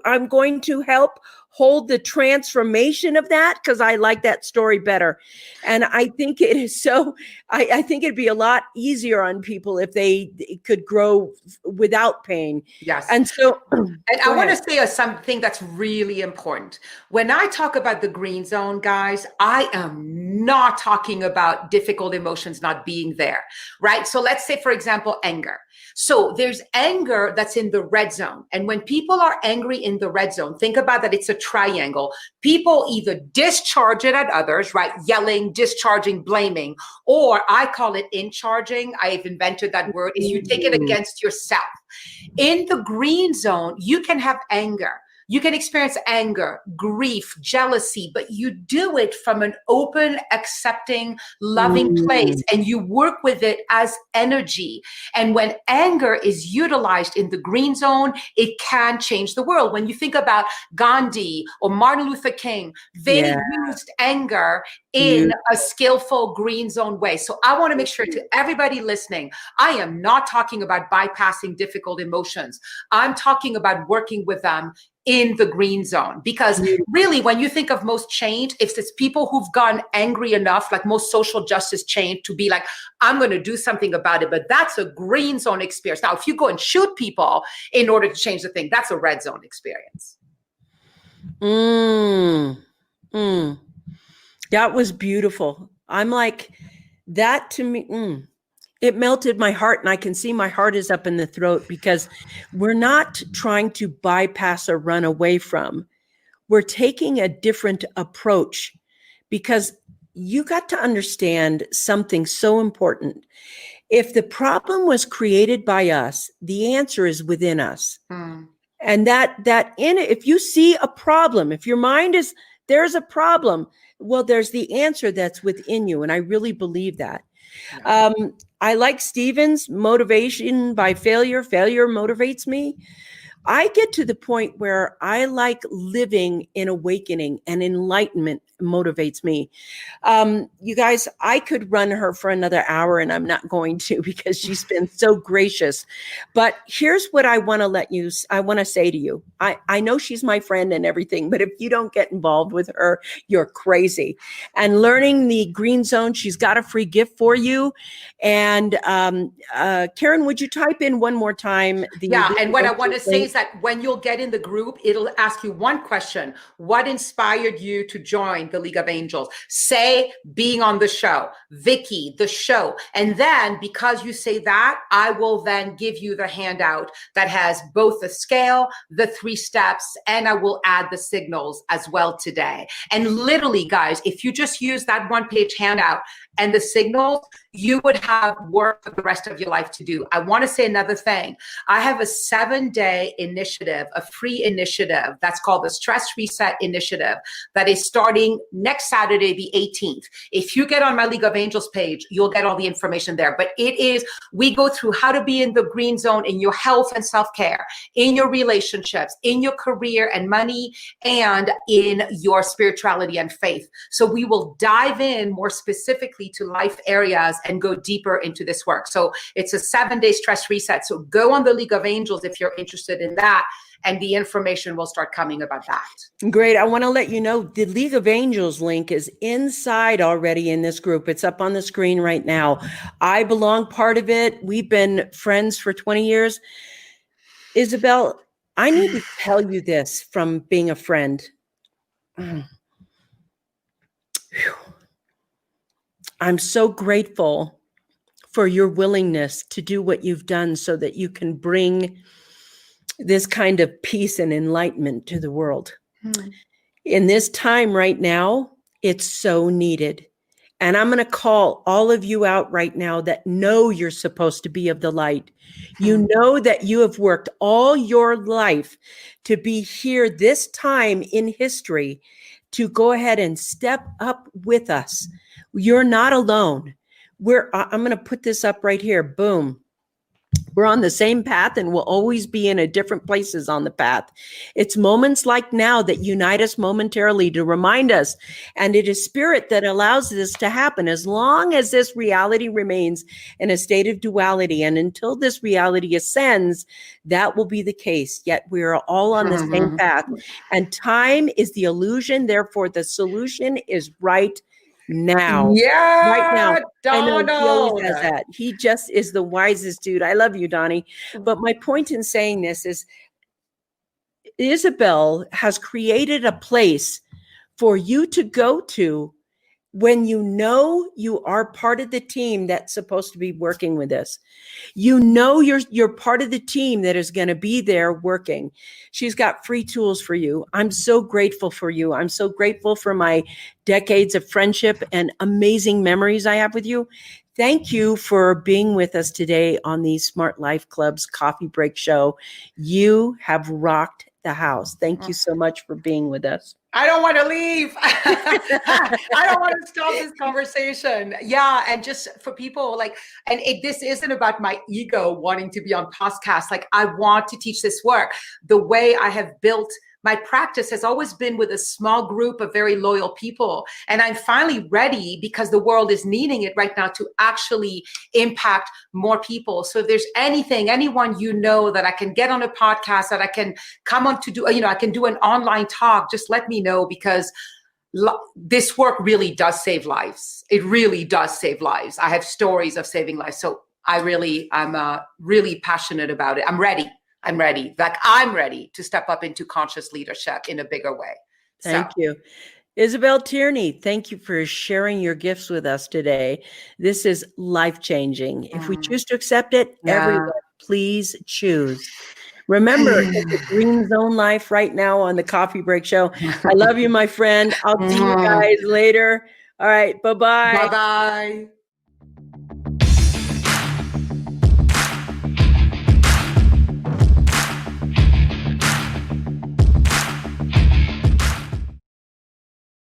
I'm going to help hold the transformation of that, because I like that story better. And I think it is so, I think it'd be a lot easier on people if they could grow without pain. Yes. And so, and I want to say something that's really important. When I talk about the green zone, guys, I am not talking about difficult emotions not being there, right? So let's say, for example, anger. So there's anger that's in the red zone. And when people are angry in the red zone, think about that. It's a triangle. People either discharge it at others, right? Yelling, discharging, blaming, or I call it in charging. I've invented that word, is you take it against yourself. In the green zone, you can have anger. You can experience anger, grief, jealousy, but you do it from an open, accepting, loving place, and you work with it as energy. And when anger is utilized in the green zone, it can change the world. When you think about Gandhi or Martin Luther King, they used anger in a skillful green zone way. So I want to make sure to everybody listening, I am not talking about bypassing difficult emotions. I'm talking about working with them in the green zone, because really, when you think of most change, it's people who've gotten angry enough, like most social justice change, to be like, I'm going to do something about it. But that's a green zone experience. Now, if you go and shoot people in order to change the thing, that's a red zone experience. That was beautiful. I'm like, that to me, it melted my heart, and I can see my heart is up in the throat, because we're not trying to bypass or run away from. We're taking a different approach, because you got to understand something so important. If the problem was created by us, the answer is within us. And if you see a problem, if your mind is, there's a problem, well, there's the answer that's within you. And I really believe that. I like Stephen's motivation by failure. Failure motivates me. I get to the point where I like living in awakening, and enlightenment motivates me. You guys, I could run her for another hour, and I'm not going to, because she's been so gracious. But here's what I want to say to you. I know she's my friend and everything, but if you don't get involved with her, you're crazy. And learning the green zone, she's got a free gift for you. And Karen, would you type in one more time? And what I want to say is that when you'll get in the group, it'll ask you one question: what inspired you to join the League of Angels? Say being on the show, Vicky, the show. And then because you say that, I will then give you the handout that has both the scale, the 3 steps, and I will add the signals as well today. And literally, guys, if you just use that 1-page handout and the signals, you would have work for the rest of your life to do. I want to say another thing. I have a 7-day initiative, a free initiative that's called the Stress Reset Initiative, that is starting next Saturday, the 18th. If you get on my League of Angels page, you'll get all the information there. But we go through how to be in the green zone in your health and self-care, in your relationships, in your career and money, and in your spirituality and faith. So we will dive in more specifically specifically to life areas and go deeper into this work. So it's a 7-day stress reset. So go on the League of Angels if you're interested in that, and the information will start coming about that. Great. I want to let you know the League of Angels link is inside already in this group. It's up on the screen right now. I belong part of it. We've been friends for 20 years. Isabelle, I need to tell you this from being a friend. I'm so grateful for your willingness to do what you've done so that you can bring this kind of peace and enlightenment to the world. In this time right now, it's so needed. And I'm going to call all of you out right now that know you're supposed to be of the light. You know that you have worked all your life to be here this time in history to go ahead and step up with us. You're not alone. I'm going to put this up right here. Boom. We're on the same path and we'll always be in a different places on the path. It's moments like now that unite us momentarily to remind us, and it is spirit that allows this to happen as long as this reality remains in a state of duality. And until this reality ascends, that will be the case. Yet we are all on the same path. And time is the illusion. Therefore, the solution is right now. Yeah, right now. Donald. I know he always has that. He just is the wisest dude. I love you, Donnie. But my point in saying this is Isabelle has created a place for you to go to when you know you are part of the team that's supposed to be working with this. You know you're part of the team that is going to be there working. She's got free tools for you. I'm so grateful for you. I'm so grateful for my decades of friendship and amazing memories I have with you. Thank you for being with us today on the Smart Life Club's Coffee Break Show. You have rocked the house. Thank you so much for being with us. I don't want to leave. I don't want to stop this conversation. Yeah. And just for people this isn't about my ego wanting to be on podcasts. Like, I want to teach this work. The way I have built my practice has always been with a small group of very loyal people. And I'm finally ready, because the world is needing it right now, to actually impact more people. So if there's anyone that I can get on a podcast, that I can come on to do, I can do an online talk, just let me know, because this work really does save lives. It really does save lives. I have stories of saving lives. So I'm really passionate about it. I'm ready. I'm ready to step up into conscious leadership in a bigger way. Thank you. Isabelle Tierney, thank you for sharing your gifts with us today. This is life-changing. If we choose to accept it, everyone, please choose. Remember, it's a green zone life right now on the Coffee Break Show. I love you, my friend. I'll see you guys later. All right. Bye-bye. Bye-bye.